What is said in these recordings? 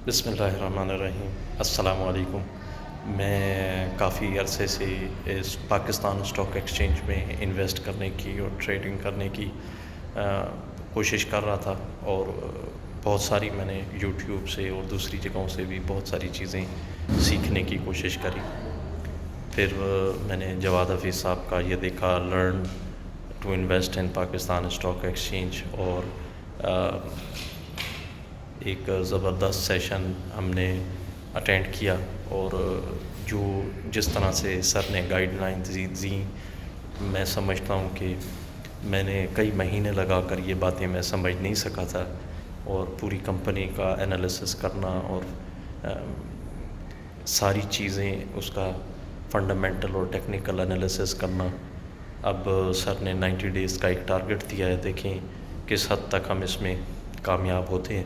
بسم اللہ الرحمن الرحیم۔ السلام علیکم۔ میں کافی عرصے سے اس پاکستان اسٹاک ایکسچینج میں انویسٹ کرنے کی اور ٹریڈنگ کرنے کی کوشش کر رہا تھا، اور بہت ساری میں نے یوٹیوب سے اور دوسری جگہوں سے بھی بہت ساری چیزیں سیکھنے کی کوشش کری۔ پھر میں نے جواد حفیظ صاحب کا یہ دیکھا، learn to invest in Pakistan stock exchange, اور ایک زبردست سیشن ہم نے اٹینڈ کیا، اور جس طرح سے سر نے گائیڈ لائن دیں، میں سمجھتا ہوں کہ میں نے کئی مہینے لگا کر یہ باتیں میں سمجھ نہیں سکا تھا، اور پوری کمپنی کا انالیسس کرنا اور ساری چیزیں اس کا فنڈامنٹل اور ٹیکنیکل انالیسس کرنا۔ اب سر نے 90 ڈیز کا ایک ٹارگٹ دیا ہے، دیکھیں کس حد تک ہم اس میں کامیاب ہوتے ہیں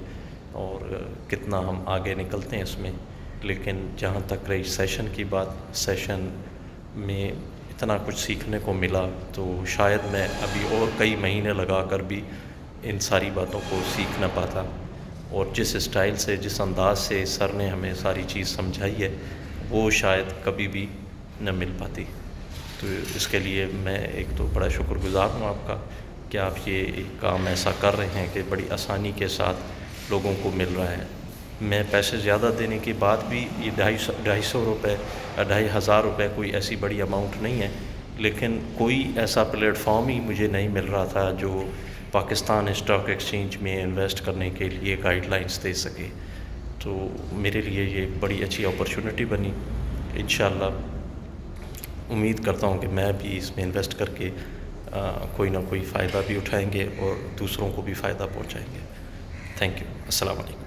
اور کتنا ہم آگے نکلتے ہیں اس میں۔ لیکن جہاں تک رہی سیشن کی بات، سیشن میں اتنا کچھ سیکھنے کو ملا تو شاید میں ابھی اور کئی مہینے لگا کر بھی ان ساری باتوں کو سیکھ نہ پاتا، اور جس اسٹائل سے، جس انداز سے سر نے ہمیں ساری چیز سمجھائی ہے، وہ شاید کبھی بھی نہ مل پاتی۔ تو اس کے لیے میں ایک تو بڑا شکر گزار ہوں آپ کا کہ آپ یہ کام ایسا کر رہے ہیں کہ بڑی آسانی کے ساتھ لوگوں کو مل رہا ہے۔ میں پیسے زیادہ دینے کے بعد بھی یہ 250 روپے، 2500 روپے کوئی ایسی بڑی اماؤنٹ نہیں ہے، لیکن کوئی ایسا پلیٹ فارم ہی مجھے نہیں مل رہا تھا جو پاکستان اسٹاک ایکسچینج میں انویسٹ کرنے کے لیے گائیڈ لائنس دے سکے۔ تو میرے لیے یہ بڑی اچھی اپرچونٹی بنی۔ انشاءاللہ امید کرتا ہوں کہ میں بھی اس میں انویسٹ کر کے کوئی نہ کوئی فائدہ بھی اٹھائیں گے اور دوسروں کو بھی فائدہ پہنچائیں گے۔ Thank you. السلام علیکم۔